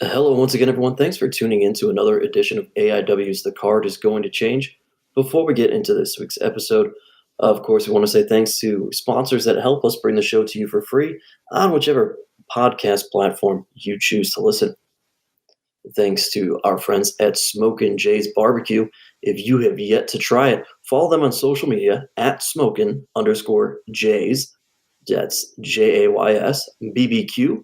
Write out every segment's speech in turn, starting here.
Hello, once again, everyone. Thanks for tuning in to another edition of AIW's The Card is Going to Change. Before we get into this week's episode, of course, we want to say thanks to sponsors that help us bring the show to you for free on whichever podcast platform you choose to listen. Thanks to our friends at Smokin' Jay's Barbecue. If you have yet to try it, follow them on social media at smokin_Jays. That's Jays BBQ.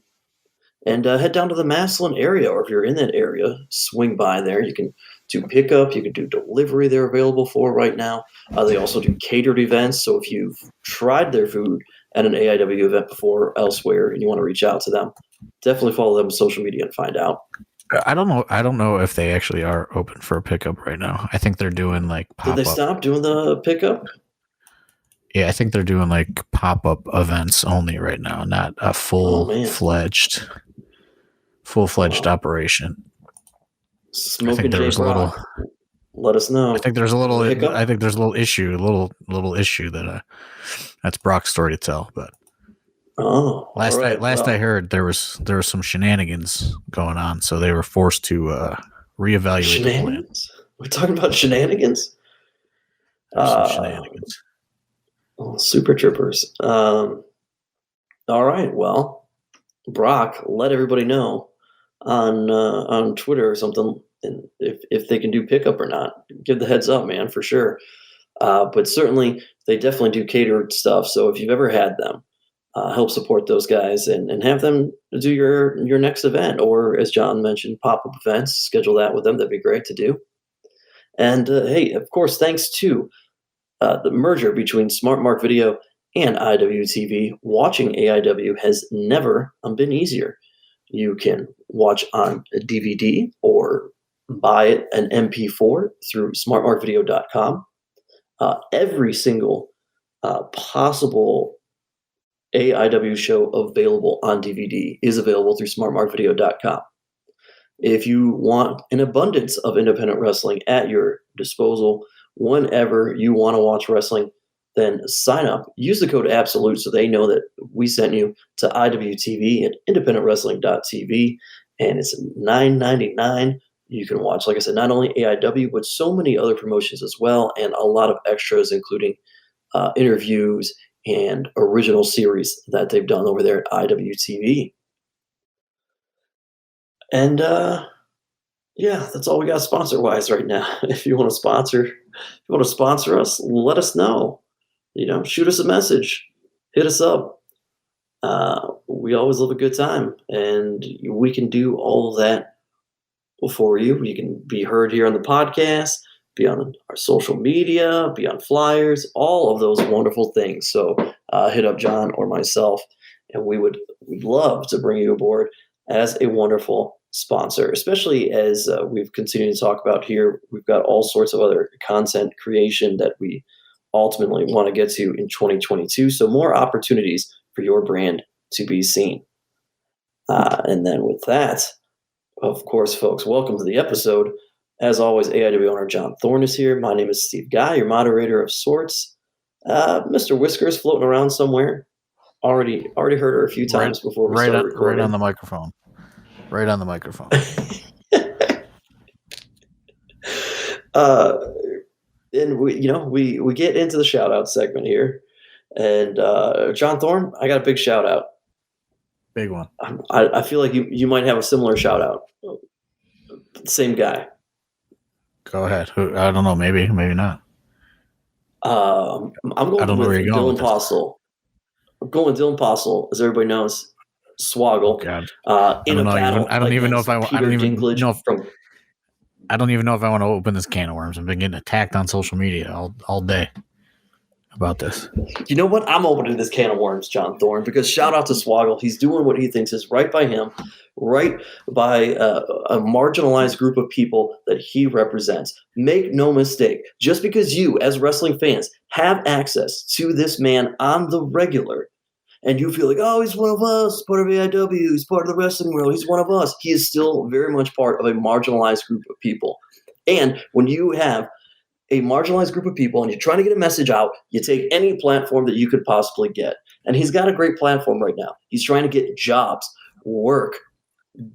And head down to the Massillon area, or if you're in that area, swing by there. You can do pickup, you can do delivery they're available for right now. They also do catered events, so if you've tried their food at an AIW event before or elsewhere and you want to reach out to them, definitely follow them on social media and find out. I don't know if they actually are open for a pickup right now. I think they're doing like pop-up. Did they stop doing the pickup? Yeah, I think they're doing like pop-up events only right now, not a full-fledged operation. Smokin' Jay Brock, let us know. I think there's a little issue that that's Brock's story to tell. But last I heard, there was some shenanigans going on, so they were forced to reevaluate the plan. We're talking about shenanigans. Some shenanigans. Super Troopers. All right. Well, Brock, let everybody know on Twitter or something, and if they can do pickup or not. Give the heads up, man, for sure. But certainly, they definitely do catered stuff. So if you've ever had them, help support those guys and have them do your next event, or as John mentioned, pop-up events. Schedule that with them. That'd be great to do. And hey, of course, thanks to the merger between Smart Mark Video and IWTV, watching AIW has never been easier. You can watch on a DVD or buy an MP4 through smartmarkvideo.com. Every single possible AIW show available on DVD is available through smartmarkvideo.com. If you want an abundance of independent wrestling at your disposal, whenever you want to watch wrestling, then sign up. Use the code ABSOLUTE so they know that we sent you to IWTV at independentwrestling.tv, and it's $9.99. You can watch, like I said, not only AIW, but so many other promotions as well, and a lot of extras, including interviews and original series that they've done over there at IWTV. And yeah, that's all we got sponsor-wise right now. If you want to sponsor us, let us know. Shoot us a message, hit us up. We always love a good time, and we can do all of that for you. You can be heard here on the podcast, be on our social media, be on flyers, all of those wonderful things. So hit up John or myself, and we'd love to bring you aboard as a wonderful sponsor, especially as we've continued to talk about here. We've got all sorts of other content creation that we ultimately want to get to in 2022. So more opportunities for your brand to be seen. And then with that, of course, folks, welcome to the episode. As always, AIW owner John Thorne is here. My name is Steve Guy, your moderator of sorts. Mr. Whiskers floating around somewhere. Already heard her a few times before we started recording. Right on the microphone. Right on the microphone. And we get into the shout out segment here, and John Thorne, I got a big shout out. Big one. I feel like you might have a similar shout out. Same guy. Go ahead. I don't know. Maybe not. I'm going with Dylan Postle. I'm going with Dylan Postle, as everybody knows. Swoggle. God. I don't even know if I want to open this can of worms. I've been getting attacked on social media all day about this. You know what? I'm opening this can of worms, John Thorne, because shout out to Swoggle. He's doing what he thinks is right by him, right by a marginalized group of people that he represents. Make no mistake, just because you, as wrestling fans, have access to this man on the regular, and you feel like, oh, he's one of us, part of AIW, he's part of the wrestling world, he's one of us. He is still very much part of a marginalized group of people. And when you have a marginalized group of people and you're trying to get a message out, you take any platform that you could possibly get. And he's got a great platform right now. He's trying to get jobs, work,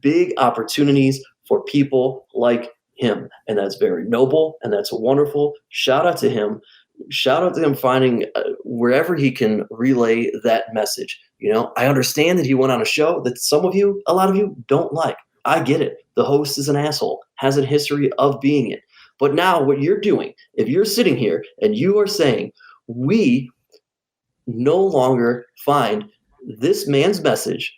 big opportunities for people like him. And that's very noble and that's wonderful. Shout out to him. Shout out to him finding wherever he can relay that message. I understand that he went on a show that a lot of you don't like. I get it. The host is an asshole, has a history of being it. But now what you're doing, if you're sitting here and you are saying, we no longer find this man's message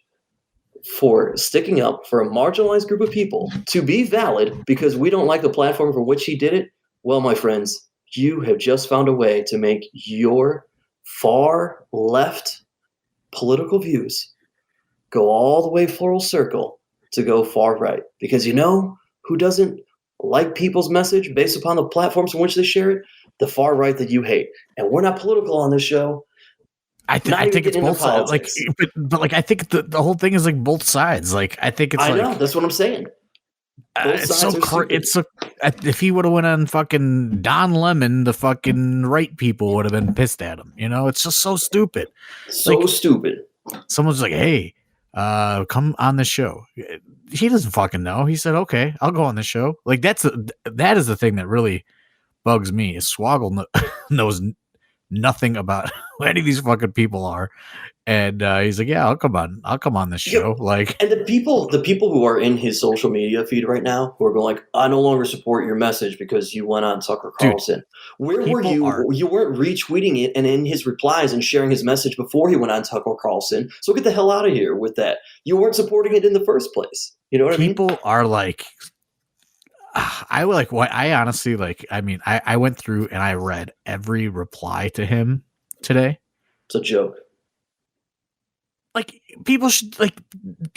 for sticking up for a marginalized group of people to be valid because we don't like the platform for which he did it, well, my friends, you have just found a way to make your far left political views go all the way full circle to go far right. Because who doesn't like people's message based upon the platforms in which they share it? The far right that you hate. And we're not political on this show. I think it's both sides. But I think the whole thing is like both sides. Like I think it's. I know that's what I'm saying. It's so if he would have went on fucking Don Lemon, the fucking right people would have been pissed at him. It's just so stupid. So stupid. Someone's like, "Hey, come on the show." He doesn't fucking know. He said, "Okay, I'll go on the show." Like that is the thing that really bugs me. Is Swoggle knows nothing about who any of these fucking people are, and he's like, "Yeah, I'll come on this show." And the people who are in his social media feed right now who are going like, "I no longer support your message because you went on Tucker Carlson." Dude, where were you? You weren't retweeting it and in his replies and sharing his message before he went on Tucker Carlson. So get the hell out of here with that. You weren't supporting it in the first place. You know what I mean? People are like. I honestly I went through and I read every reply to him today. It's a joke. Like people should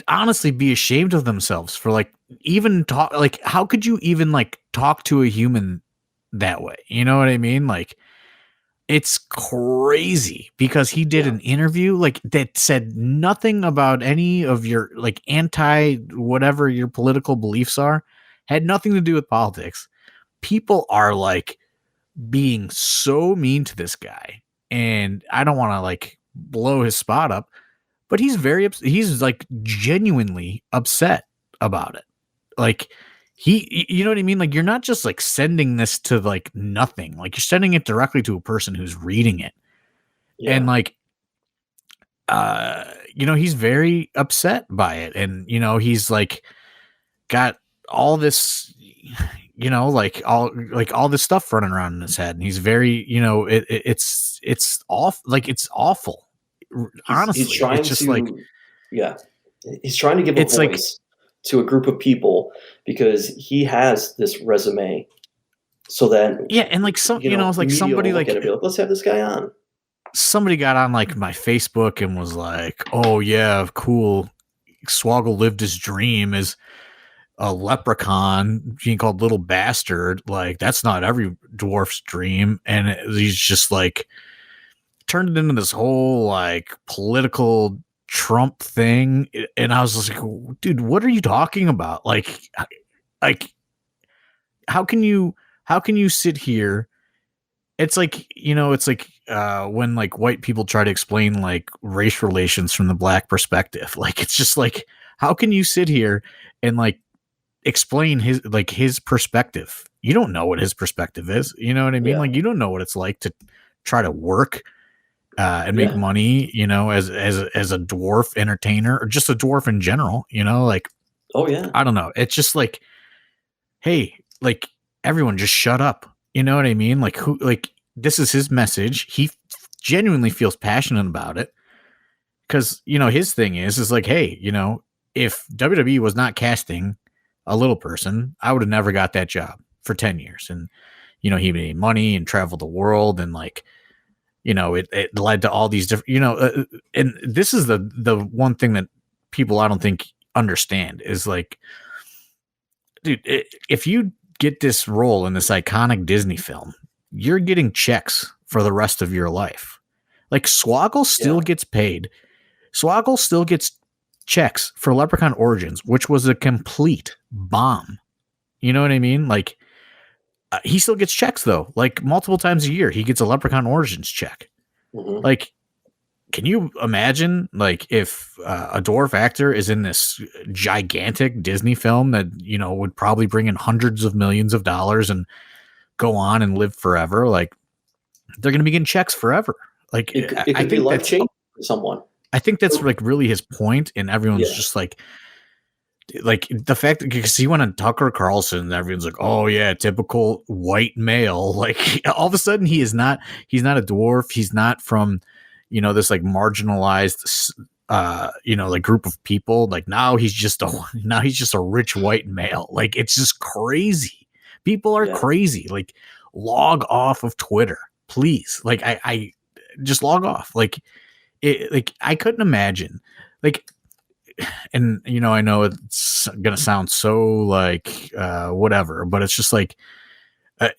honestly be ashamed of themselves for even talk. Like how could you even talk to a human that way? You know what I mean? Like it's crazy because he did an interview that said nothing about any of your anti whatever your political beliefs are. Had nothing to do with politics. People are being so mean to this guy, and I don't want to blow his spot up, but he's he's genuinely upset about it. You know what I mean? You're not just sending this to nothing. You're sending it directly to a person who's reading it, and he's very upset by it, and he's got all this, all this stuff running around in his head, and he's very, it's awful. It's awful. Honestly, he's trying to give a voice to a group of people because he has this resume, so that and somebody let's have this guy on. Somebody got on my Facebook and was like, "Oh yeah, cool. Swoggle lived his dream as a leprechaun being called little bastard. That's not every dwarf's dream." And he's just turned it into this whole political Trump thing. And I was just like, dude, what are you talking about? How can you sit here? It's when white people try to explain race relations from the black perspective. It's just how can you sit here and explain his perspective? You don't know what his perspective is. You know what I mean? You don't know what it's like to try to work and make money, as a dwarf entertainer or just a dwarf in general, oh yeah. I don't know. It's just hey, everyone just shut up. You know what I mean? This is his message. He genuinely feels passionate about it. Cause his thing is hey, if WWE was not casting a little person, I would have never got that job for 10 years. And, he made money and traveled the world and it led to all these different, and this is the one thing that people I don't think understand is dude, if you get this role in this iconic Disney film, you're getting checks for the rest of your life. Swoggle still gets paid. Swoggle still gets checks for Leprechaun Origins, which was a complete bomb. You know what I mean? He still gets checks though. Multiple times a year, he gets a Leprechaun Origins check. Mm-hmm. can you imagine like if a dwarf actor is in this gigantic Disney film that, you know, would probably bring in hundreds of millions of dollars and go on and live forever? Like they're going to be getting checks forever. Like it could be life changing for someone. I think that's like really his point, and everyone's just like the fact that because he went on Tucker Carlson and everyone's like, oh yeah, typical white male. Like all of a sudden he's not a dwarf. He's not from, you know, this like marginalized, you know, like group of people. Like now he's just a rich white male. Like it's just crazy. People are crazy. Like log off of Twitter, please. Like I just log off. Like I couldn't imagine like. And you know, I know it's gonna sound so like whatever, but it's just like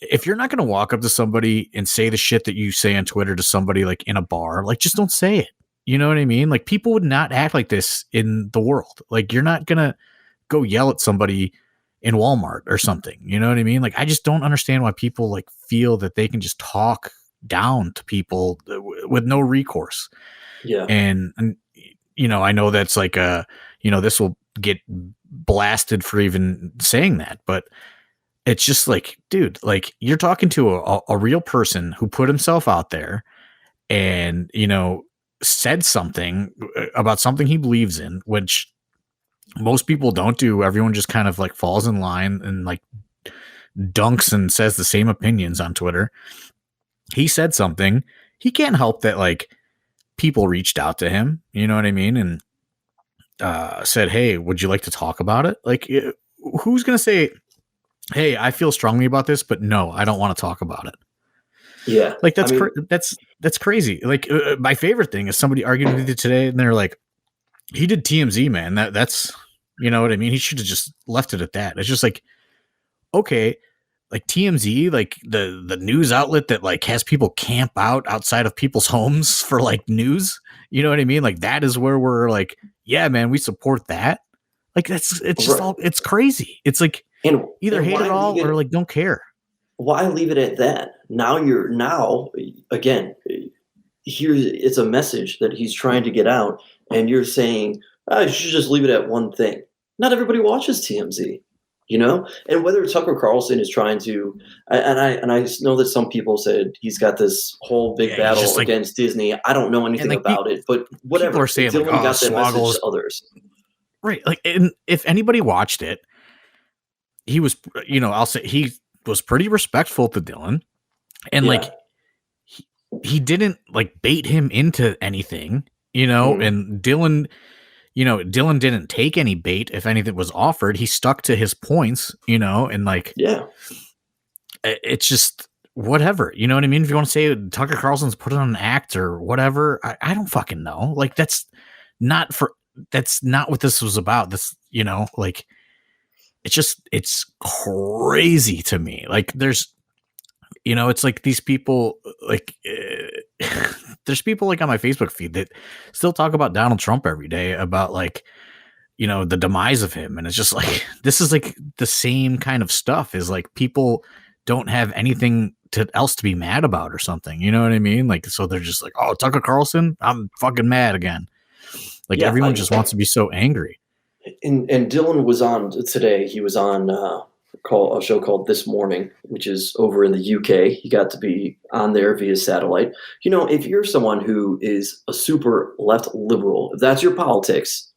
if you're not gonna walk up to somebody and say the shit that you say on Twitter to somebody like in a bar, like just don't say it. You know what I mean? Like people would not act like this in the world. Like you're not gonna go yell at somebody in Walmart or something. You know what I mean? Like I just don't understand why people like feel that they can just talk down to people with no recourse. Yeah. And you know, I know that's like you know, this will get blasted for even saying that, but it's just like, dude, like you're talking to a real person who put himself out there and, you know, said something about something he believes in, which most people don't do. Everyone just kind of like falls in line and like dunks and says the same opinions on Twitter. He said something. He can't help that like people reached out to him, you know what I mean? And said, hey, would you like to talk about it? Like, who's going to say, hey, I feel strongly about this, but no, I don't want to talk about it. Yeah. Like, that's crazy. Like, my favorite thing is somebody argued with you today and they're like, he did TMZ, man. That's, you know what I mean? He should have just left it at that. It's just like, okay, like TMZ, like the news outlet that like has people camp out outside of people's homes for like news. You know what I mean? Like that is where we're like, yeah, man, we support that. Like it's just all, it's crazy. It's like either hate it all or like don't care. Why leave it at that? Now again, here it's a message that he's trying to get out, and you're saying, you should just leave it at one thing. Not everybody watches TMZ. You know, and whether Tucker Carlson is trying to, and I know that some people said he's got this whole big battle against Disney. I don't know anything about it, but whatever. People are saying Dylan like, got that message to others, right? Like, and if anybody watched it, he was, you know, I'll say he was pretty respectful to Dylan, and like he didn't like bait him into anything, you know, and Dylan. You know, Dylan didn't take any bait if anything was offered. He stuck to his points, you know, and like, it's just whatever. You know what I mean? If you want to say Tucker Carlson's put on an act or whatever, I don't fucking know. Like, that's not what this was about. This, you know, like, it's crazy to me. Like, there's, you know, it's like these people, like, there's people like on my Facebook feed that still talk about Donald Trump every day about like, you know, the demise of him. And it's just like, this is like the same kind of stuff is like people don't have anything else to be mad about or something. You know what I mean? Like, so they're just like, oh, Tucker Carlson, I'm fucking mad again. Like everyone just wants to be so angry. And Dylan was on today. He was on a show called This Morning, which is over in the UK. He got to be on there via satellite. You know, if you're someone who is a super left liberal, if that's your politics,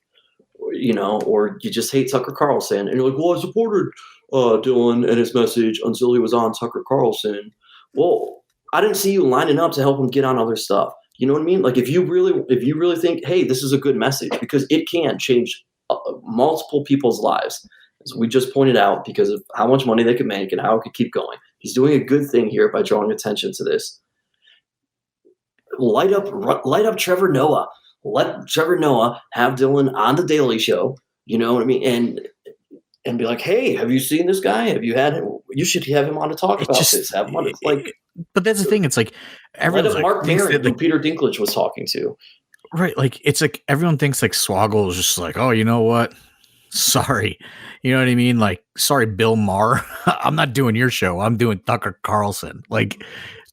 you know, or you just hate Tucker Carlson and you're like, well, I supported Dylan and his message until he was on Tucker Carlson. Well, I didn't see you lining up to help him get on other stuff. You know what I mean? Like if you really think, hey, this is a good message, because it can change multiple people's lives. As we just pointed out, because of how much money they could make and how it could keep going. He's doing a good thing here by drawing attention to this. Light up Trevor Noah. Let Trevor Noah have Dylan on the Daily Show. You know what I mean? And be like, hey, have you seen this guy? Have you had him? You should have him on to talk about this. Have him on like. But that's the thing. It's like everyone's like, Mark Maron, who Peter Dinklage was talking to. Right. Like it's like everyone thinks like Swoggle is just like, oh, you know what? Sorry. You know what I mean? Like, sorry, Bill Maher. I'm not doing your show. I'm doing Tucker Carlson. Like,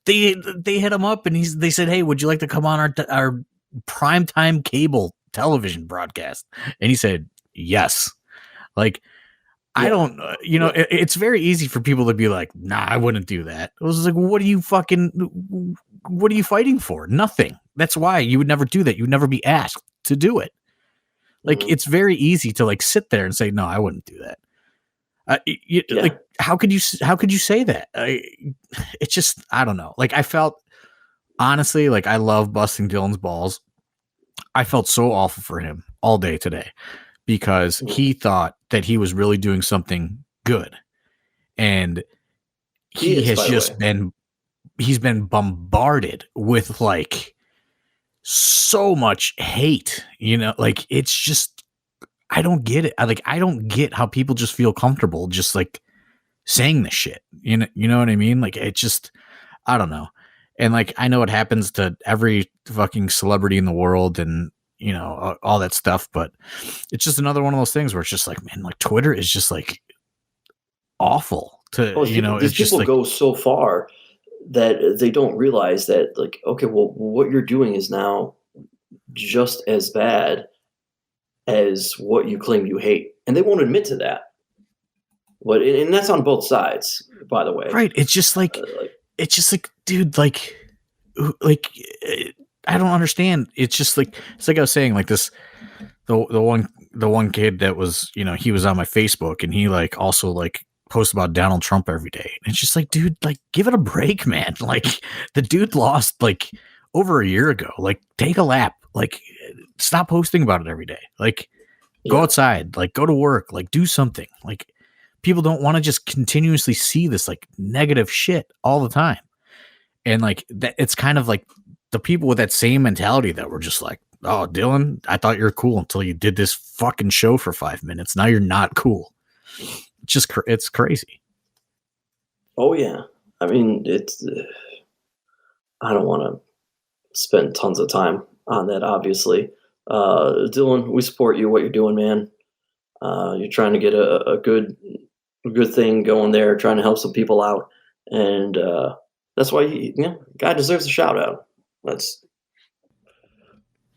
they hit him up and they said, hey, would you like to come on our primetime cable television broadcast? And he said, yes. Like, I don't, it's very easy for people to be like, nah, I wouldn't do that. I was like, what are you fighting for? Nothing. That's why you would never do that. You would never be asked to do it. Like, it's very easy to like sit there and say, no, I wouldn't do that. Like, how could you say that? It's just, I don't know. Like, I felt, honestly, like, I love busting Dylan's balls. I felt so awful for him all day today because he thought that he was really doing something good. And he's been bombarded with like so much hate, like, it's just, I don't get it. I don't get how people just feel comfortable just like saying this shit. You know what I mean? Like, it just, I don't know. And like, I know it happens to every fucking celebrity in the world and, all that stuff, but it's just another one of those things where it's just like, man, like Twitter is just like awful to, these it's just people like, go so far that they don't realize that, like, okay, well, what you're doing is now just as bad as what you claim you hate. And they won't admit to that. But, and that's on both sides, by the way. Right. It's just like, dude, like, I don't understand. It's just like, it's like I was saying, like this, the one kid that was, he was on my Facebook and he like also like posts about Donald Trump every day. And it's just like, dude, like, give it a break, man. Like, the dude lost like over a year ago. Like, take a lap. Like, stop posting about it every day. Like, go outside, like, go to work, like, do something. Like, people don't want to just continuously see this like negative shit all the time. And like that, it's kind of like the people with that same mentality that were just like, oh, Dylan, I thought you were cool until you did this fucking show for 5 minutes. Now you're not cool. It's crazy. Oh yeah. I mean, I don't want to spend tons of time on that, obviously. Dylan, we support you, what you're doing, man. You're trying to get a good thing going there, trying to help some people out. And that's why, guy deserves a shout out.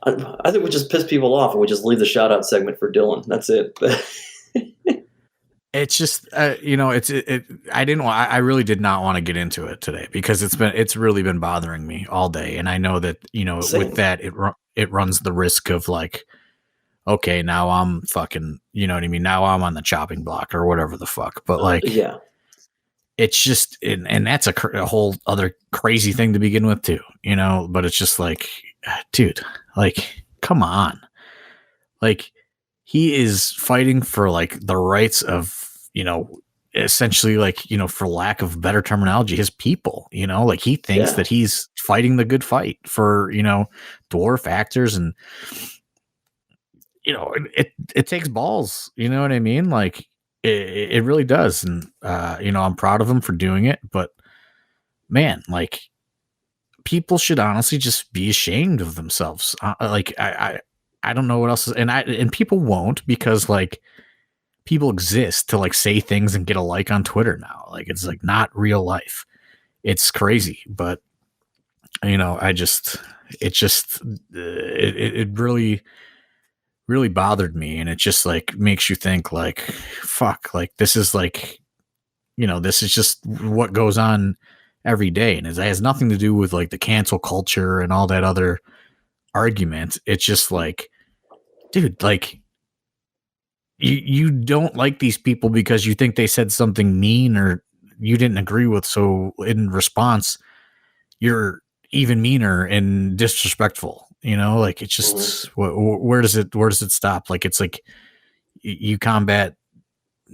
I think we just piss people off and we just leave the shout out segment for Dylan. That's it. It's just, I really did not want to get into it today because it's really been bothering me all day. And I know that, Same. With that, it runs the risk of like, okay, now I'm fucking, you know what I mean? Now I'm on the chopping block or whatever the fuck. But like, it's just, and that's a whole other crazy thing to begin with too, but it's just like, dude, like, come on. Like, he is fighting for like the rights of, essentially like, for lack of better terminology, his people, like he thinks that he's fighting the good fight for, dwarf actors and, it takes balls, you know what I mean? Like it really does. And, I'm proud of him for doing it, but man, like people should honestly just be ashamed of themselves. Like, I don't know what else is, and people won't because like people exist to like say things and get a like on Twitter now. Like, it's like not real life. It's crazy, but it really, really bothered me. And it just like makes you think like, fuck, like this is like, this is just what goes on every day. And it has nothing to do with like the cancel culture and all that other argument. It's just like, dude, like you don't like these people because you think they said something mean or you didn't agree with. So in response, you're even meaner and disrespectful, like it's just, where does it stop? Like, it's like you combat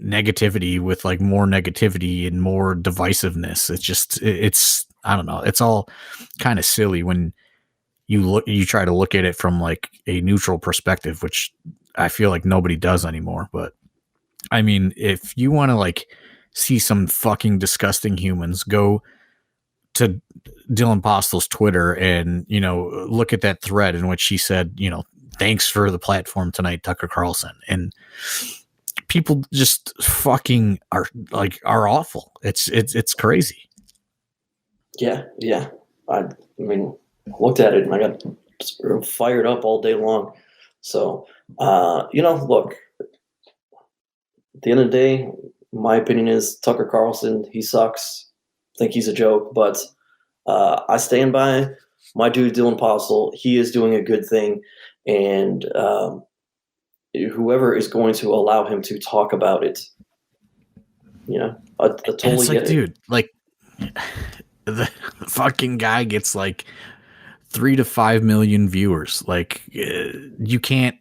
negativity with like more negativity and more divisiveness. It's I don't know. It's all kind of silly when you try to look at it from like a neutral perspective, which I feel like nobody does anymore. But I mean, if you want to like see some fucking disgusting humans, go to Dylan Postel's Twitter and, look at that thread in which he said, thanks for the platform tonight, Tucker Carlson. And people just fucking are awful. It's crazy. Yeah. I mean, looked at it and I got fired up all day long. So, look, at the end of the day, my opinion is Tucker Carlson, he sucks. I think he's a joke, but I stand by my dude Dylan Postle. He is doing a good thing, and whoever is going to allow him to talk about it, I totally get it. Dude, like the fucking guy gets like 3 to 5 million viewers. Like you can't.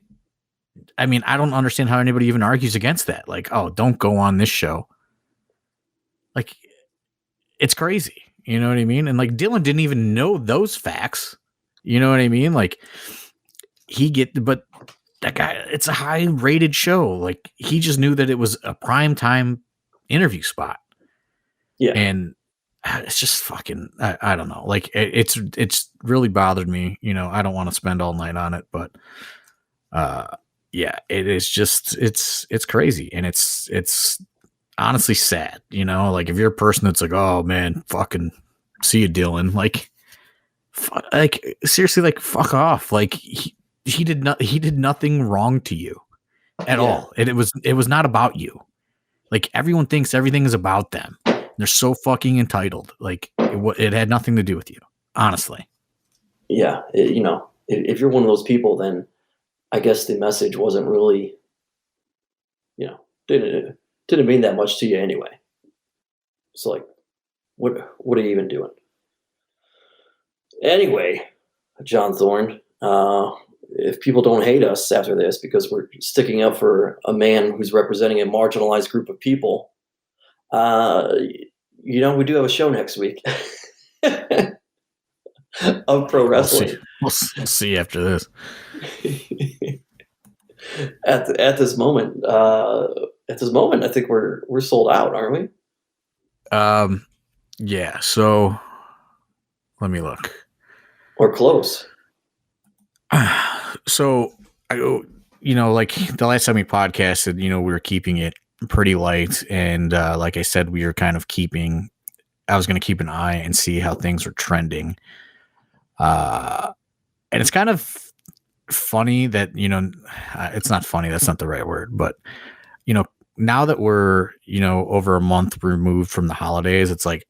I mean, I don't understand how anybody even argues against that. Like, oh, don't go on this show. Like, it's crazy. You know what I mean? And like Dylan didn't even know those facts. You know what I mean? Like but that guy, it's a high rated show. Like he just knew that it was a prime time interview spot. Yeah. And it's just fucking, I don't know. Like it's really bothered me. I don't want to spend all night on it, but yeah, it is just, it's crazy. And it's honestly sad, like if you're a person that's like, oh man, fucking see you, Dylan, like seriously, like fuck off. Like he did nothing wrong to you at all. And it was not about you. Like everyone thinks everything is about them. They're so fucking entitled. Like it had nothing to do with you, honestly. Yeah. If you're one of those people, then I guess the message wasn't really, didn't mean that much to you anyway. So like, what are you even doing? Anyway, John Thorne, if people don't hate us after this because we're sticking up for a man who's representing a marginalized group of people, we do have a show next week of pro wrestling. We'll see after this. At this moment, I think we're sold out, aren't we? Yeah. So let me look. Or close. So like the last time we podcasted, we were keeping it pretty light, and like I said, we were kind of I was going to keep an eye and see how things were trending. And it's kind of funny that, it's not funny. That's not the right word, but, now that we're, over a month removed from the holidays, it's like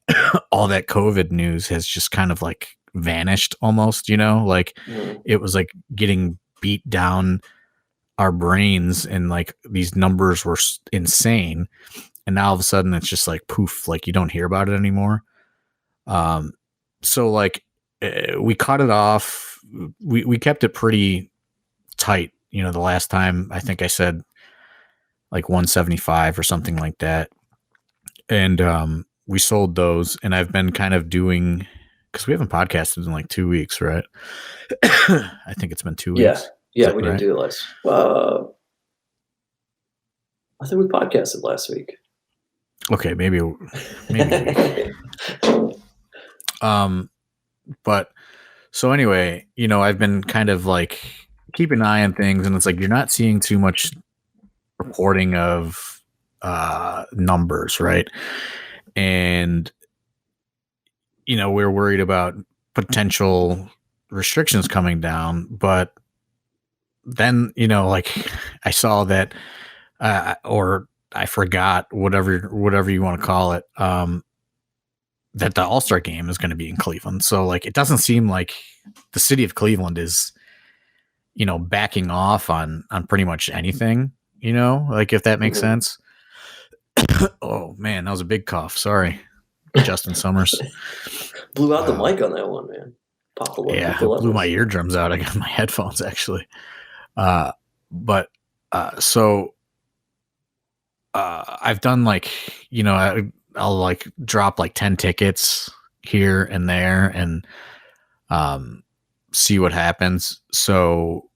all that COVID news has just kind of like vanished almost, like it was like getting beat down our brains, and like these numbers were insane. And now all of a sudden it's just like poof, like you don't hear about it anymore. So like we cut it off. We kept it pretty tight. The last time I think I said like 175 or something like that. And we sold those, and I've been kind of doing, because we haven't podcasted in like 2 weeks, right? I think it's been 2 weeks. Yeah, we didn't do it last. I think we podcasted last week. Okay, maybe. But so anyway, I've been kind of like keeping an eye on things, and it's like you're not seeing too much reporting of numbers, right? And we're worried about potential restrictions coming down, but then like I saw that or I forgot, whatever you want to call it, that the All-Star game is going to be in Cleveland. So like it doesn't seem like the city of Cleveland is backing off on pretty much anything, like if that makes sense. Oh man, that was a big cough. Sorry, Justin Summers. Blew out the mic on that one, man. Yeah, blew my eardrums out. I got my headphones actually. But so I've done like, I'll like drop like 10 tickets here and there and see what happens. So,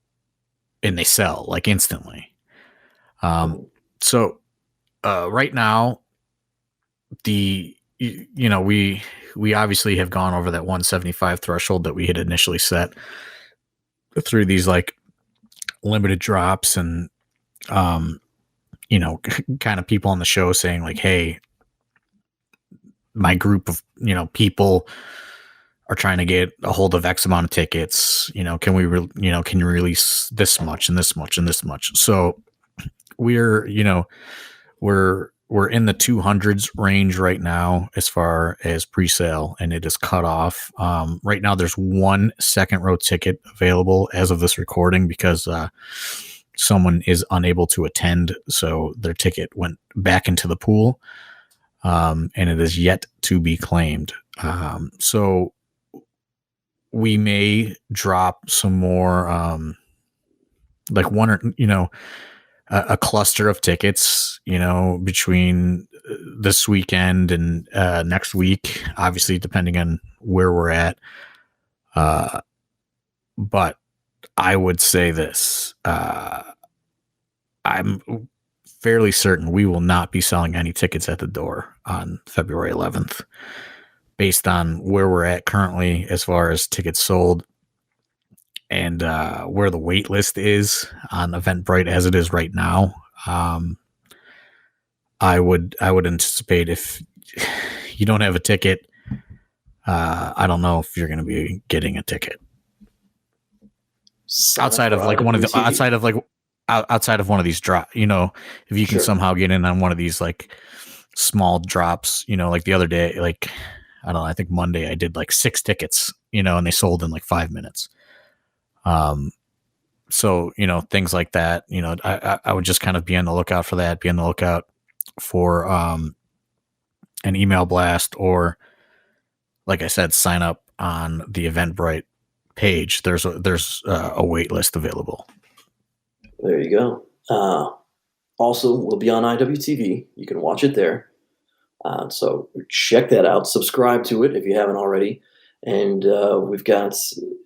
and they sell like instantly. So right now, we obviously have gone over that 175 threshold that we had initially set through these like limited drops and, kind of people on the show saying like, hey, my group of, people are trying to get a hold of X amount of tickets. Can we, can you release this much and this much and this much? So we're in the 200s range right now as far as pre-sale, and it is cut off. Right now there's 1 second row ticket available as of this recording because someone is unable to attend, so their ticket went back into the pool, and it is yet to be claimed. So we may drop some more, like one or, a cluster of tickets, between this weekend and next week, obviously, depending on where we're at. But I would say this, I'm fairly certain we will not be selling any tickets at the door on February 11th, based on where we're at currently as far as tickets sold and where the wait list is on Eventbrite as it is right now. I would anticipate if you don't have a ticket, I don't know if you're going to be getting a ticket outside of one of these drop. If you can somehow get in on one of these like small drops, like the other day, like I don't know, I think Monday I did like 6 tickets, and they sold in like 5 minutes. So, things like that, I would just kind of be on the lookout for that, be on the lookout for, an email blast, or like I said, sign up on the Eventbrite page. There's a wait list available. There you go. Also, we'll be on IWTV. You can watch it there. So check that out. Subscribe to it if you haven't already. And we've got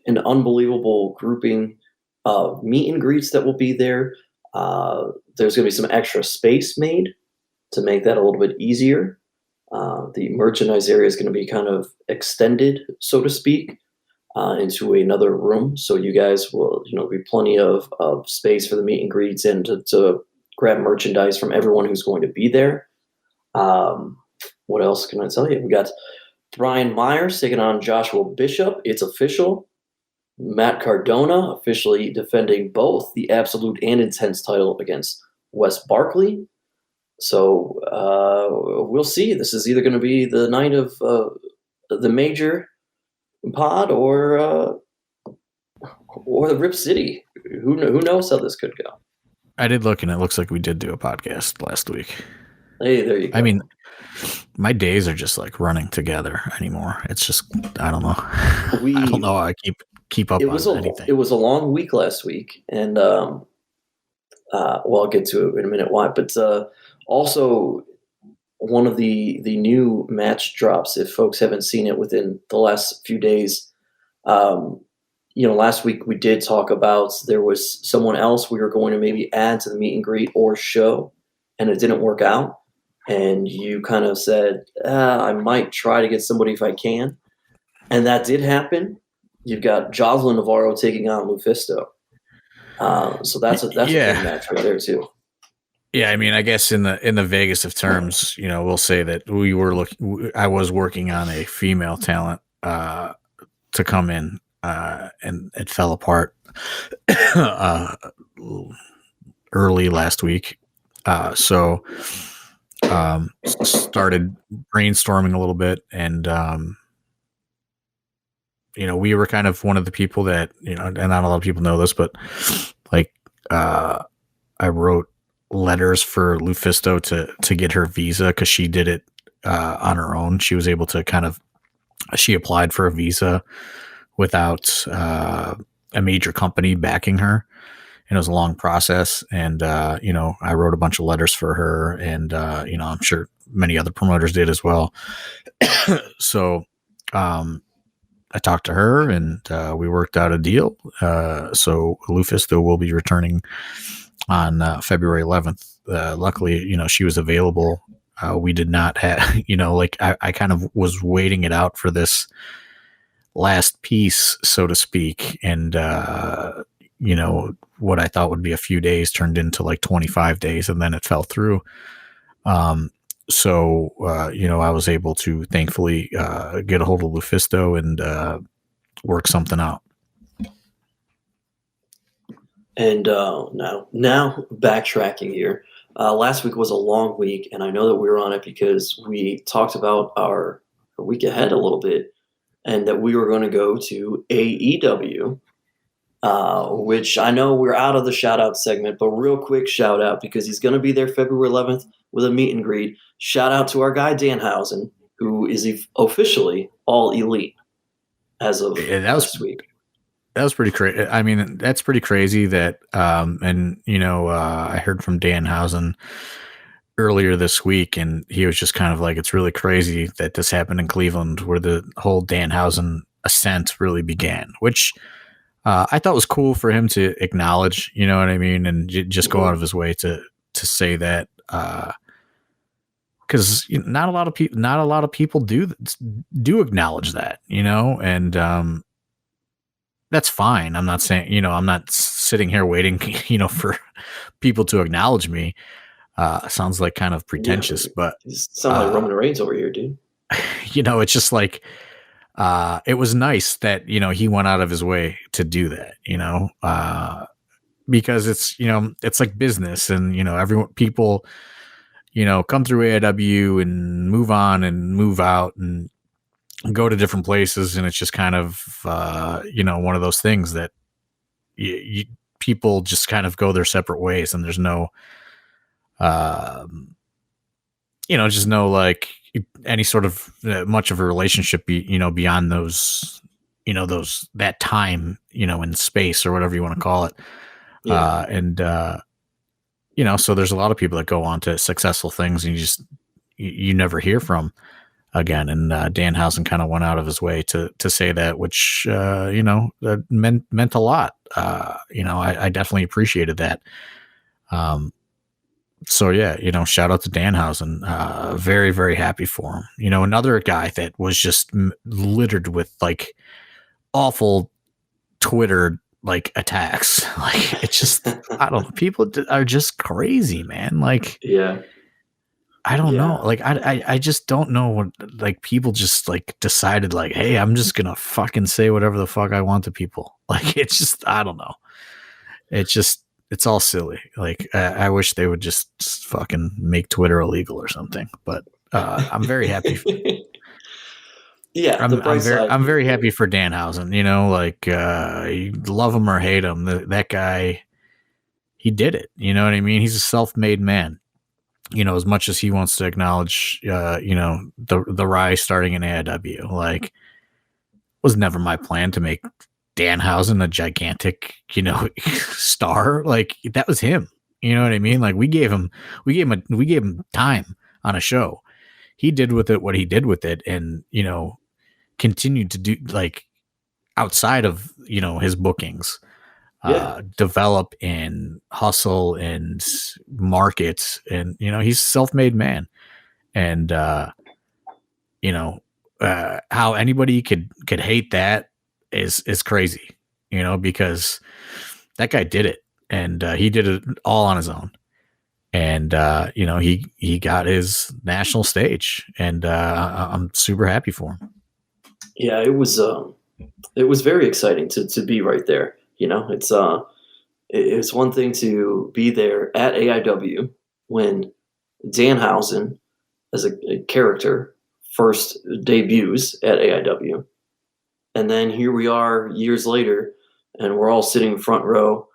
an unbelievable grouping of meet and greets that will be there. There's going to be some extra space made to make that a little bit easier. The merchandise area is going to be kind of extended, so to speak, into another room. So you guys will, be plenty of space for the meet and greets and to grab merchandise from everyone who's going to be there. What else can I tell you? We got Brian Myers taking on Joshua Bishop. It's official. Matt Cardona officially defending both the Absolute and Intense title against Wes Barkley. So we'll see. This is either going to be the night of the major pod or the Rip City. Who knows how this could go? I did look, and it looks like we did do a podcast last week. Hey, there you go. I mean, my days are just like running together anymore. It's just, I don't know. I don't know how I keep up on anything. It was a long week last week, and well, I'll get to it in a minute why. But also, one of the new match drops, if folks haven't seen it within the last few days, last week we did talk about there was someone else we were going to maybe add to the meet and greet or show, and it didn't work out. And you kind of said, I might try to get somebody if I can. And that did happen. You've got Jocelyn Navarro taking on Lufisto. So that's a big match right there too. Yeah, I mean, I guess in the Vegas of terms, we'll say that I was working on a female talent to come in, and it fell apart early last week. So started brainstorming a little bit, and we were kind of one of the people that, and not a lot of people know this, but like I wrote letters for Lufisto to get her visa, because she did it on her own. She was able to she applied for a visa without a major company backing her. And it was a long process. And, I wrote a bunch of letters for her, and, I'm sure many other promoters did as well. So I talked to her, and we worked out a deal. So Lufisto will be returning on February 11th. Luckily, she was available. We did not have, I kind of was waiting it out for this last piece, so to speak. And, what I thought would be a few days turned into like 25 days, and then it fell through. So, I was able to thankfully get a hold of Lufisto and work something out. And now backtracking here. Last week was a long week, and I know that we were on it because we talked about our week ahead a little bit, and that we were going to go to AEW, which I know we're out of the shout out segment, but real quick shout out because he's going to be there February 11th with a meet and greet. Shout out to our guy Danhausen, who is officially all elite as of last week. That was pretty crazy. I mean, that's pretty crazy that, I heard from Danhausen earlier this week, and he was just kind of like, it's really crazy that this happened in Cleveland, where the whole Danhausen ascent really began, which I thought was cool for him to acknowledge, you know what I mean? And just go out of his way to say that, because not a lot of people do acknowledge that, and that's fine. I'm not saying, I'm not sitting here waiting, for people to acknowledge me. Sounds like kind of pretentious, but you sound like Roman Reigns over here, dude. It's just like, it was nice that, he went out of his way to do that, because it's, it's like business, and, people, come through AIW and move on and move out and go to different places. And it's just kind of, one of those things that people just kind of go their separate ways, and there's no, just no, like, any sort of much of a relationship beyond those, that time, in space or whatever you want to call it. Yeah. So there's a lot of people that go on to successful things, and you never hear from again. And Danhausen kind of went out of his way to say that, which, meant a lot. I definitely appreciated that. So yeah, shout out to Danhausen. Very, very happy for him. Another guy that was just littered with like awful Twitter like attacks. Like, it's just, I don't know. People are just crazy, man. Like, yeah, I don't know. Like, I just don't know what, like, people just like decided like, hey, I'm just gonna fucking say whatever the fuck I want to people. Like, it's just, I don't know. It's all silly. Like, I wish they would just fucking make Twitter illegal or something. But I'm very happy. Yeah, I'm very happy for Danhausen. Like, you love him or hate him, that guy, he did it. You know what I mean? He's a self-made man. As much as he wants to acknowledge, the rise starting in AIW, like, was never my plan to make Danhausen a gigantic, star. Like, that was him. You know what I mean? Like, we gave him time on a show. He did with it what he did with it, and continued to do, like, outside of his bookings, develop and hustle and market, and he's a self-made man. And how anybody could hate that is crazy, because that guy did it, and he did it all on his own. And he got his national stage, and I'm super happy for him. Yeah, it was very exciting to be right there. It's one thing to be there at AIW when Danhausen as a character first debuts at AIW, and then here we are years later, and we're all sitting front row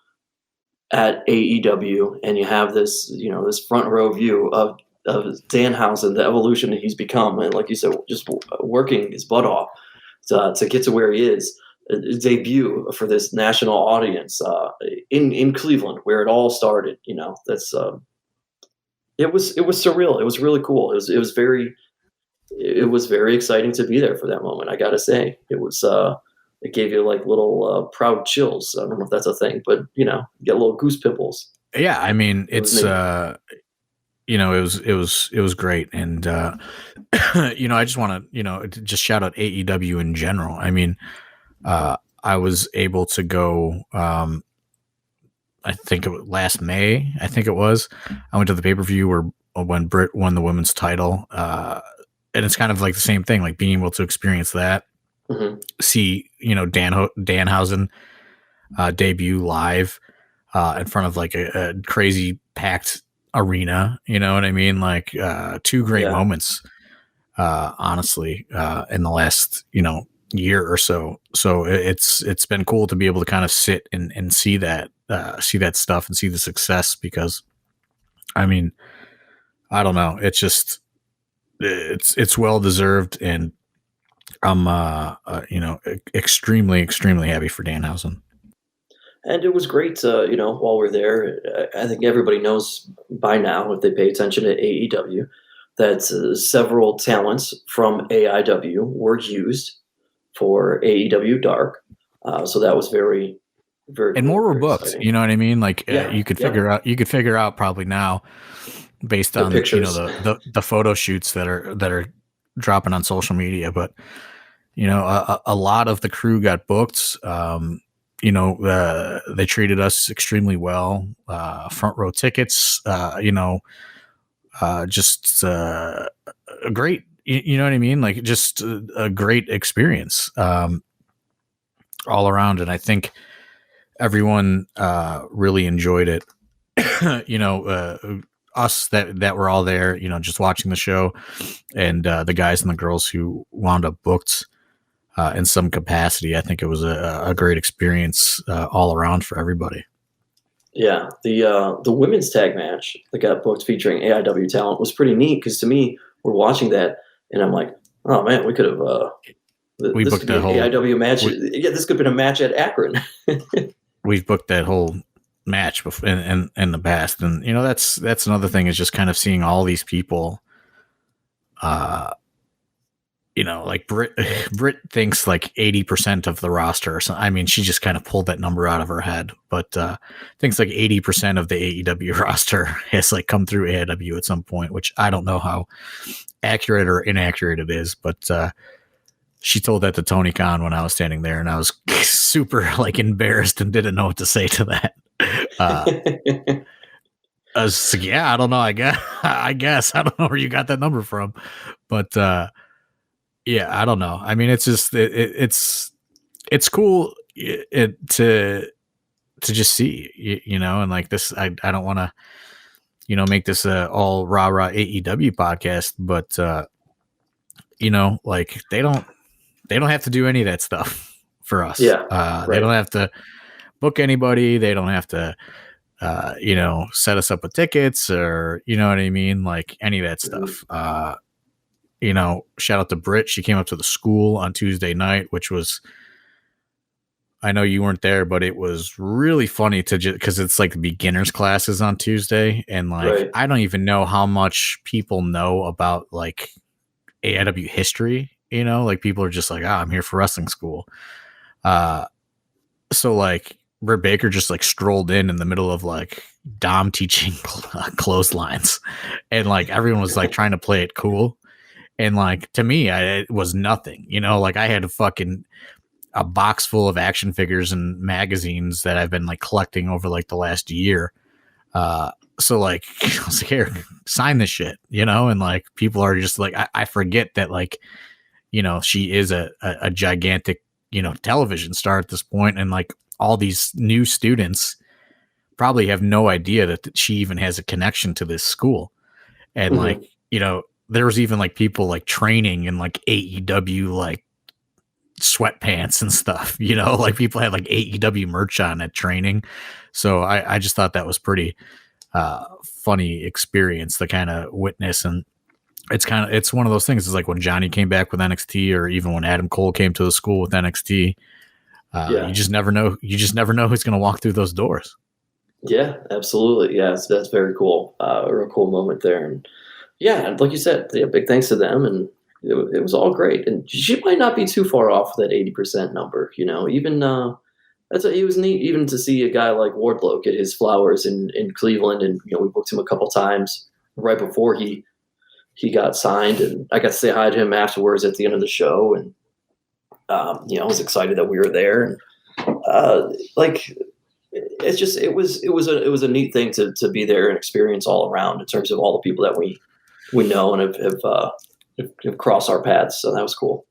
at AEW, and you have this, this front row view of Danhausen, the evolution that he's become, and like you said, just working his butt off to get to where he is. Debut for this national audience in Cleveland, where it all started. That's it was surreal. It was really cool. It was very exciting to be there for that moment. I gotta say, it gave you like little proud chills. I don't know if that's a thing, but you get little goose pimples. Yeah, I mean, it was great. And I just want to just shout out AEW in general. I mean, I was able to go, I think last May, I think it was, I went to the pay-per-view where when Britt won the women's title. And it's kind of like the same thing, like being able to experience that, see, Danhausen debut live in front of like a crazy packed arena. You know what I mean? Like two great moments, honestly, in the last, year or so. So it's been cool to be able to kind of sit and see that stuff and see the success, because I mean, I don't know. It's just, it's well deserved, and I'm extremely, extremely happy for Danhausen. And it was great, while we're there. I think everybody knows by now, if they pay attention to AEW, that several talents from AIW were used for AEW Dark. So that was very, very and cool, more were booked. Exciting. You know what I mean? Like you could figure out probably now, based on the photo shoots that are dropping on social media. But a lot of the crew got booked. They treated us extremely well. Front row tickets. Just a great. You know what I mean? Like just a great experience all around, and I think everyone really enjoyed it. Us that were all there, just watching the show, and the guys and the girls who wound up booked in some capacity. I think it was a great experience all around for everybody. Yeah, the women's tag match that got booked featuring AIW talent was pretty neat, because to me, we're watching that and I'm like, oh man, we could have. We booked that whole AIW match. This could have been a match at Akron. We've booked that whole match before in the past, and that's another thing, is just kind of seeing all these people. Like Britt thinks like 80% of the roster or something. I mean, she just kind of pulled that number out of her head, but thinks like 80% of the AEW roster has like come through AEW at some point, which I don't know how accurate or inaccurate it is, but she told that to Tony Khan when I was standing there, and I was super like embarrassed and didn't know what to say to that. I was like, yeah, I don't know. I guess I don't know where you got that number from, but yeah, I don't know. I mean, it's just it's cool to just see, and like this. I don't want to, make this all rah AEW podcast, but like they don't have to do any of that stuff for us. Yeah, right. They don't have to book anybody. They don't have to, set us up with tickets, or you know what I mean, like any of that stuff. Shout out to Britt. She came up to the school on Tuesday night, which was, I know you weren't there, but it was really funny to just, because it's like the beginners classes on Tuesday. And like, right. I don't even know how much people know about like AIW history, like people are just like, I'm here for wrestling school. So like Britt Baker just like strolled in the middle of like Dom teaching clotheslines, and like everyone was like trying to play it cool. And like, to me, it was nothing, like I had a box full of action figures and magazines that I've been like collecting over like the last year. So like, I was like, here, sign this shit, and like people are just like, I forget that like, she is a gigantic, television star at this point. And like all these new students probably have no idea that she even has a connection to this school. And like, there was even like people like training in like AEW, like sweatpants and stuff, like people had like AEW merch on at training. So I just thought that was pretty funny experience to kind of witness. And it's one of those things. It's like when Johnny came back with NXT, or even when Adam Cole came to the school with NXT, you just never know. You just never know who's going to walk through those doors. Yeah, absolutely. Yeah. That's very cool. A real cool moment there. And yeah, like you said, big thanks to them, and it was all great. And she might not be too far off that 80% number, even it was neat even to see a guy like Wardlow get his flowers in Cleveland. And, we booked him a couple times right before he got signed, and I got to say hi to him afterwards at the end of the show. And, I was excited that we were there. And, like, it's just it was a neat thing to be there and experience all around in terms of all the people that we know and have crossed our paths. So that was cool.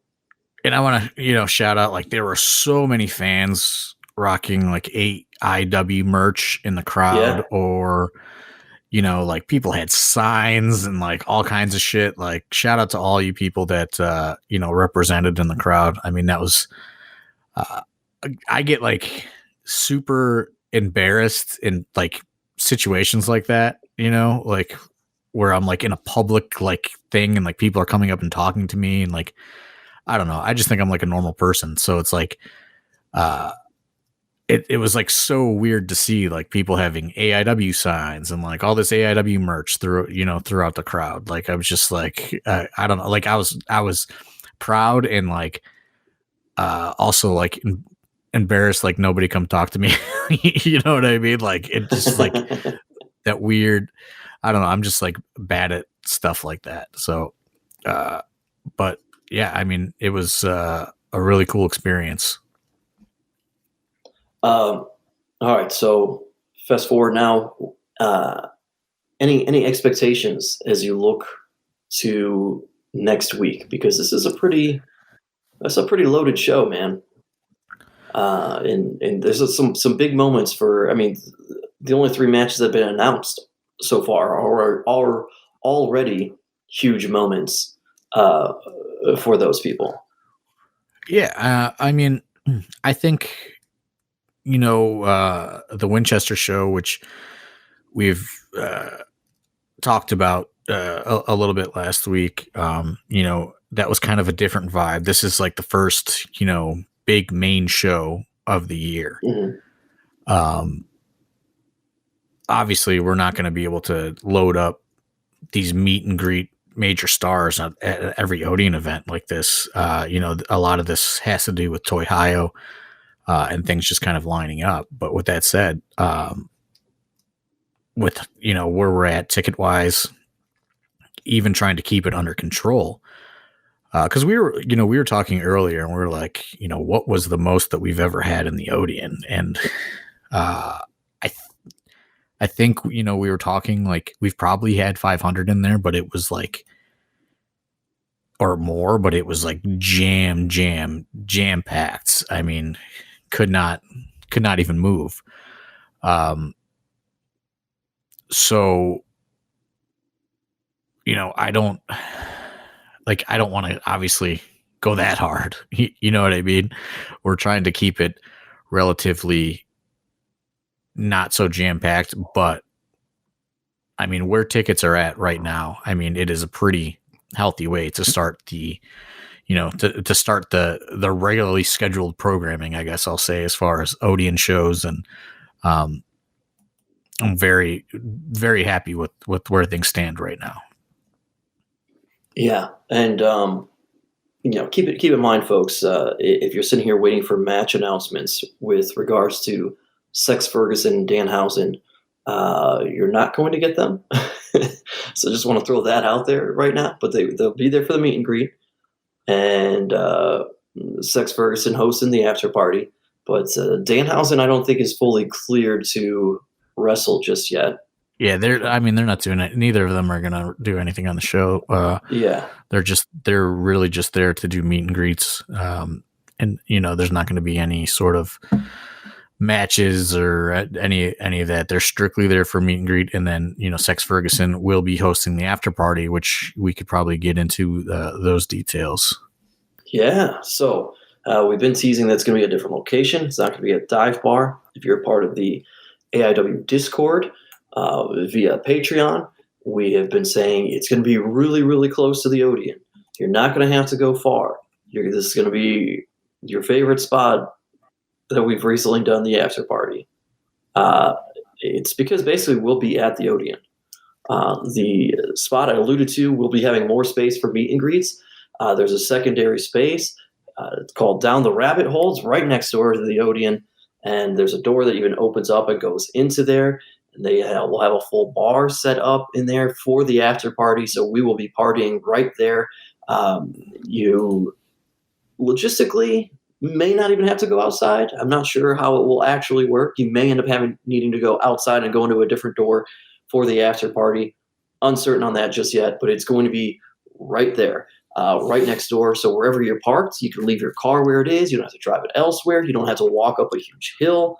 And I want to, shout out, like, there were so many fans rocking like AIW merch in the crowd, or, like people had signs and like all kinds of shit. Like, shout out to all you people that, represented in the crowd. I mean, that was, I get like super embarrassed in like situations like that, like where I'm like in a public like thing and like people are coming up and talking to me and like, I don't know. I just think I'm like a normal person. So it's like, it was like so weird to see like people having AIW signs and like all this AIW merch throughout the crowd. Like, I was just like, I don't know. Like I was proud and like, also like embarrassed. Like nobody come talk to me. You know what I mean? Like it just like that weird, I don't know. I'm just like bad at stuff like that. So, but yeah, I mean, it was a really cool experience. All right, so fast forward now. Any expectations as you look to next week? Because this is a pretty loaded show, man. And there's some big moments for. I mean, the only 3 matches that have been announced so far are already huge moments for those people. Yeah, I mean, I think the Winchester show, which we've talked about a little bit last week. That was kind of a different vibe. This is like the first big main show of the year. Mm-hmm. Obviously, we're not going to be able to load up these meet and greet major stars at every Odeon event like this. A lot of this has to do with Toyhio and things just kind of lining up. But with that said, with where we're at ticket wise, even trying to keep it under control, because we were talking earlier and we were like, what was the most that we've ever had in the Odeon? And I think, we were talking like we've probably had 500 in there, but it was like, or more, but it was like jam packed. I mean, could not even move. So, I don't want to obviously go that hard. You know what I mean? We're trying to keep it relatively not so jam-packed, but I mean, where tickets are at right now, I mean, it is a pretty healthy way to start the, to start the regularly scheduled programming, I guess I'll say, as far as Odeon shows. And I'm very, very happy with where things stand right now. Yeah. And, keep in mind, folks, if you're sitting here waiting for match announcements with regards to Sex Ferguson and Danhausen, you're not going to get them. So just want to throw that out there right now, but they'll be there for the meet and greet, and Sex Ferguson hosting the after party. But Danhausen, I don't think is fully cleared to wrestle just yet. Yeah, they're not doing it. Neither of them are going to do anything on the show. Yeah, they're really just there to do meet and greets. And there's not going to be any sort of matches or any of that. They're strictly there for meet and greet. And then, Sex Ferguson will be hosting the after party, which we could probably get into those details. Yeah. So we've been teasing that's going to be a different location. It's not going to be a dive bar. If you're a part of the AIW Discord via Patreon, we have been saying it's going to be really, really close to the Odeon. You're not going to have to go far. This is going to be your favorite spot that we've recently done the after party. It's because basically we'll be at the Odeon. The spot I alluded to will be having more space for meet and greets. There's a secondary space. It's called Down the Rabbit Hole. It's right next door to the Odeon. And there's a door that even opens up and goes into there. And we'll have a full bar set up in there for the after party. So we will be partying right there. You logistically, may not even have to go outside. I'm not sure how it will actually work. You may end up needing to go outside and go into a different door for the after party. Uncertain on that just yet, but it's going to be right there, right next door. So wherever you're parked, you can leave your car where it is. You don't have to drive it elsewhere. You don't have to walk up a huge hill.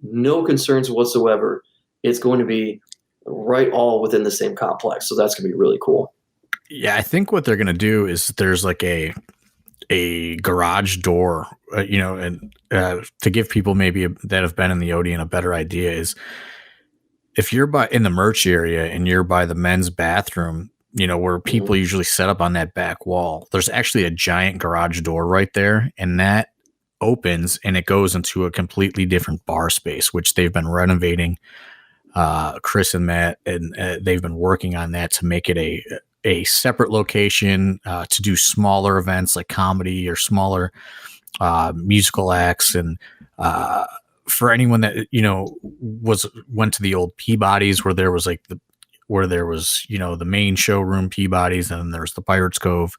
No concerns whatsoever. It's going to be right all within the same complex. So that's going to be really cool. Yeah, I think what they're going to do is there's like a garage door, and to give people maybe that have been in the Odeon a better idea is if you're in the merch area and you're by the men's bathroom, where people usually set up on that back wall, there's actually a giant garage door right there, and that opens and it goes into a completely different bar space, which they've been renovating. Chris and Matt, and they've been working on that to make it a separate location to do smaller events like comedy or smaller musical acts. And for anyone that went to the old Peabody's where there was the main showroom Peabody's, and then there's the Pirates Cove.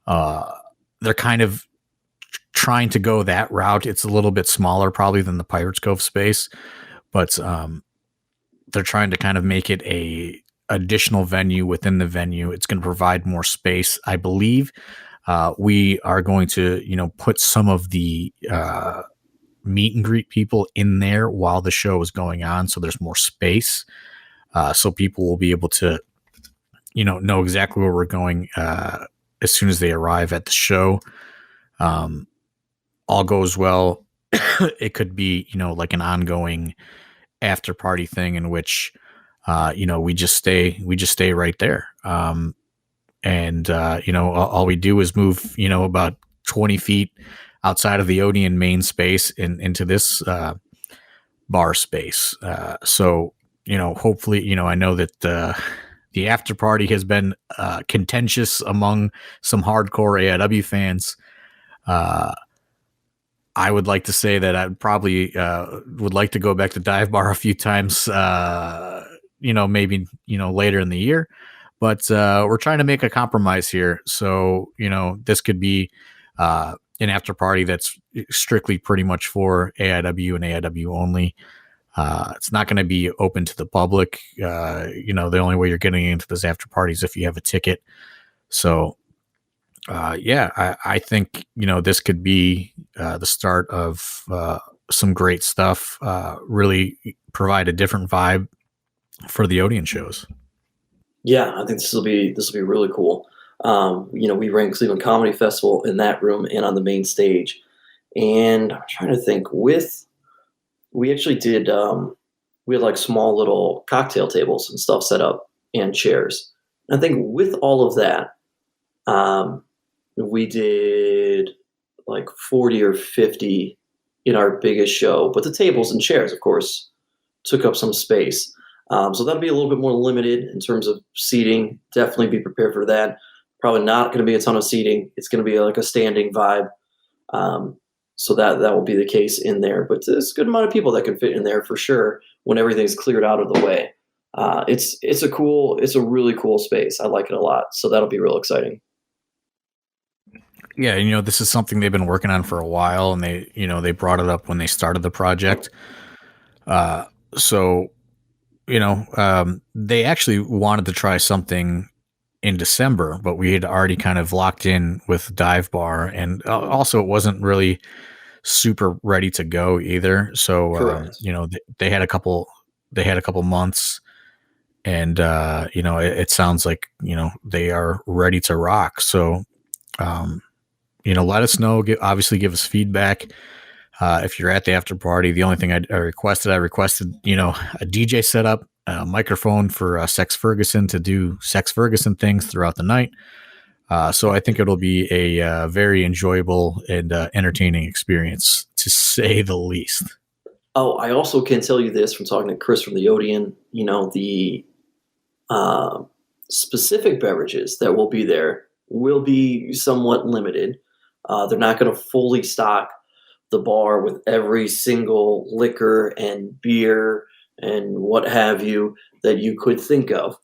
They're kind of trying to go that route. It's a little bit smaller probably than the Pirates Cove space, but they're trying to kind of make it a additional venue within the venue. It's going to provide more space. I believe we are going to, put some of the meet and greet people in there while the show is going on. So there's more space. So people will be able to, know exactly where we're going as soon as they arrive at the show. All goes well. It could be, like an ongoing after party thing in which, we just stay right there. And all we do is move, about 20 feet outside of the Odeon main space into this bar space. So, hopefully, I know that the after party has been contentious among some hardcore AIW fans. I would like to say that I probably would like to go back to Dive Bar a few times, maybe, later in the year. But we're trying to make a compromise here. So, this could be an after party that's strictly pretty much for AIW and AIW only. It's not going to be open to the public. The only way you're getting into this after party is if you have a ticket. So, I think, this could be the start of some great stuff, really provide a different vibe for the Odeon shows. Yeah, I think this will be really cool. We ran Cleveland Comedy Festival in that room and on the main stage. And I'm trying to think we actually did, we had like small little cocktail tables and stuff set up and chairs. And I think with all of that, we did like 40 or 50 in our biggest show, but the tables and chairs, of course, took up some space. So that'll be a little bit more limited in terms of seating. Definitely be prepared for that. Probably not going to be a ton of seating. It's going to be like a standing vibe. So that will be the case in there. But there's a good amount of people that can fit in there for sure when everything's cleared out of the way. It's a really cool space. I like it a lot. So that'll be real exciting. Yeah, this is something they've been working on for a while, and they brought it up when they started the project. So, they actually wanted to try something in December, but we had already kind of locked in with Dive Bar, and also it wasn't really super ready to go either. So, they had a couple months, and it sounds like they are ready to rock. So, let us know. Obviously, give us feedback. If you're at the after party, the only thing I requested, a DJ setup, a microphone for Sex Ferguson to do Sex Ferguson things throughout the night. So I think it'll be a very enjoyable and entertaining experience, to say the least. Oh, I also can tell you this from talking to Chris from the Odeon, the specific beverages that will be there will be somewhat limited. They're not going to fully stock the bar with every single liquor and beer and what have you that you could think of.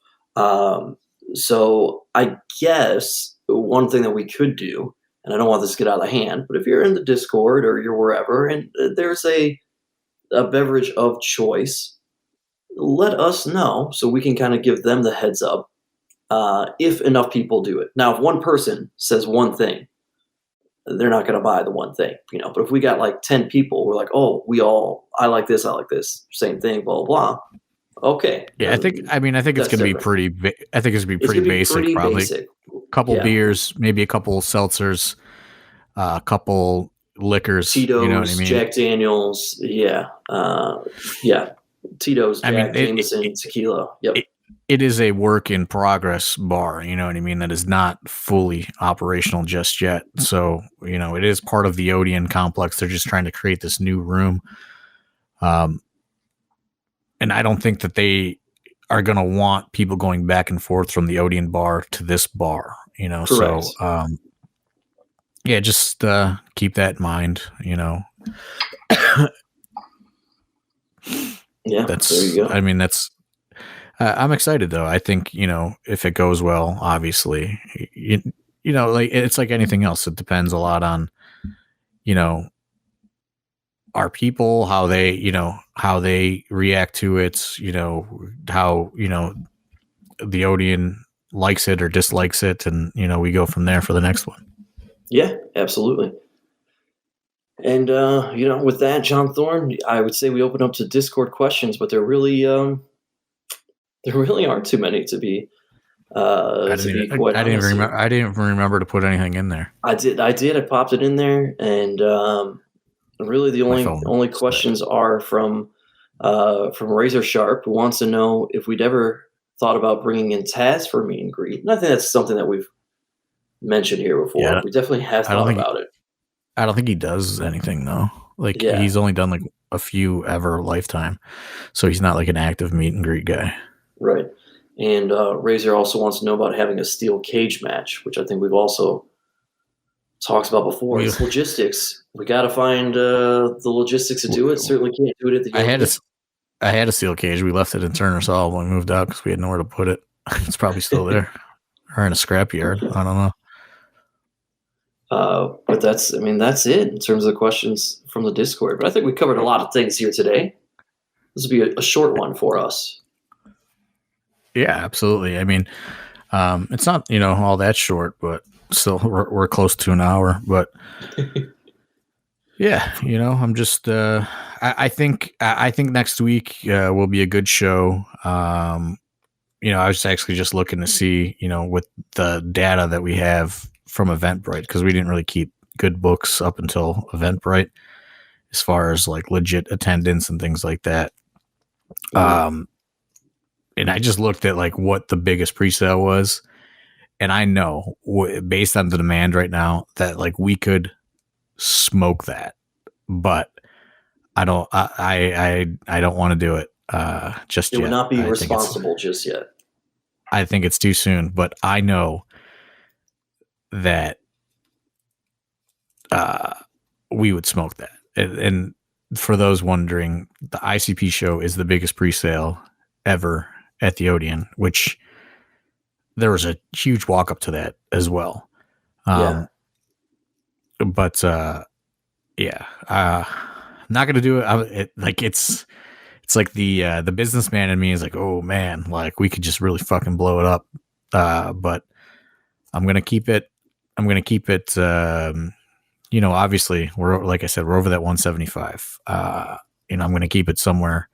So I guess one thing that we could do and I don't want this to get out of hand, but if you're in the Discord or you're wherever and there's a beverage of choice, let us know so we can kind of give them the heads up if enough people do it. Now, if one person says one thing, they're not going to buy the one thing, but if we got like 10 people, we're like, oh, I like this, same thing, blah, blah, blah. Okay. Yeah, I think it's going to be pretty basic, probably. Basic. Couple beers, maybe a couple seltzers, a couple liquors, Tito's, you know what I mean? Jack Daniels, Tito's, Jack, Jameson, tequila. Yep. It is a work in progress bar, you know what I mean? That is not fully operational just yet. So, it is part of the Odeon complex. They're just trying to create this new room. And I don't think that they are going to want people going back and forth from the Odeon bar to this bar, Correct. So, just keep that in mind, Yeah, that's, there you go. That's, I'm excited though. I think, if it goes well, obviously, like it's like anything else. It depends a lot on, our people, how they react to it, how, the Odeon likes it or dislikes it. And, we go from there for the next one. Yeah, absolutely. And, with that, John Thorne, I would say we open up to Discord questions, but there really aren't too many to be. I didn't remember to put anything in there. I did. I popped it in there, and really the only questions are from Razor Sharp, who wants to know if we'd ever thought about bringing in Taz for meet and greet. And I think that's something that we've mentioned here before. Yeah, we definitely have thought about it. I don't think he does anything though. He's only done like a few ever lifetime, so he's not like an active meet and greet guy. Right. And Razor also wants to know about having a steel cage match, which I think we've also talked about before. It's logistics. We got to find the logistics to do it. Certainly can't do it at the I had a steel cage. We left it in Turner's Hall when we moved out because we had nowhere to put it. It's probably still there or in a scrapyard. I don't know. But that's it in terms of the questions from the Discord. But I think we covered a lot of things here today. This will be a short one for us. Yeah, absolutely. It's not, all that short, but still we're close to an hour, but yeah, I'm just, I think next week will be a good show. I was actually just looking to see, with the data that we have from Eventbrite, because we didn't really keep good books up until Eventbrite as far as like legit attendance and things like that. And I just looked at like what the biggest presale was, and I know based on the demand right now that like we could smoke that, but I don't want to do it just yet. It would not be responsible just yet. I think it's too soon, but I know that we would smoke that. And for those wondering, the ICP show is the biggest presale ever at the Odeon, which there was a huge walk up to that as well. But not going to do it. It's like the businessman in me is like, oh man, like we could just really fucking blow it up. But I'm going to keep it. Obviously like I said, we're over that 175. I'm going to keep it somewhere.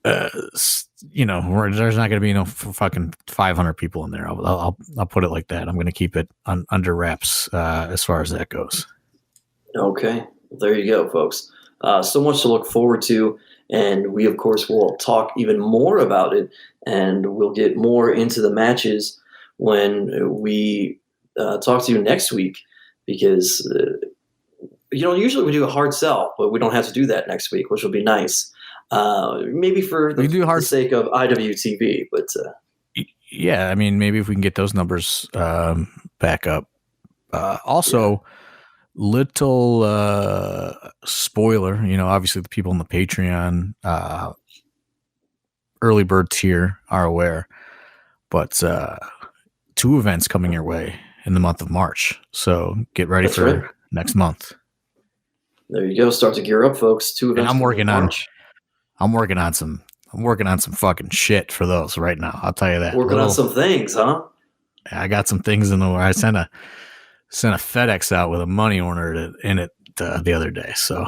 There's not going to be no fucking 500 people in there. I'll put it like that. I'm going to keep it under wraps as far as that goes. Okay, there you go, folks. So much to look forward to, and we of course will talk even more about it, and we'll get more into the matches when we talk to you next week, because usually we do a hard sell, but we don't have to do that next week, which will be nice. Maybe for the sake of IWTV, but yeah, maybe if we can get those numbers back up. Also, little spoiler, obviously the people in the Patreon early bird tier are aware, but 2 events coming your way in the month of March. So get ready for next month. There you go. Start to gear up, folks. 2 events. And I'm working on some fucking shit for those right now. I'll tell you that. Working on some things, huh? I got some things in the way. I sent a FedEx out with a money order in it the other day. So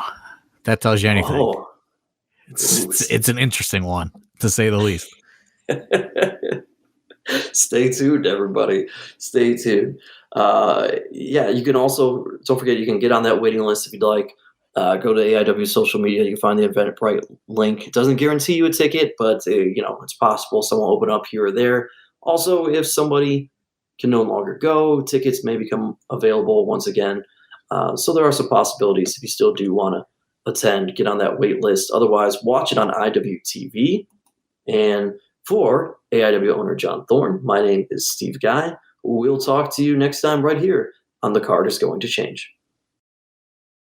that tells you anything. Oh. It's an interesting one, to say the least. Stay tuned, everybody. Stay tuned. You can also, don't forget, you can get on that waiting list if you'd like. Go to AIW social media. You can find the Eventbrite link. It doesn't guarantee you a ticket, but it's possible someone will open up here or there. Also, if somebody can no longer go, tickets may become available once again. So there are some possibilities if you still do want to attend, get on that wait list. Otherwise, watch it on IWTV. And for AIW owner John Thorne, my name is Steve Guy. We'll talk to you next time right here on The Card is Going to Change.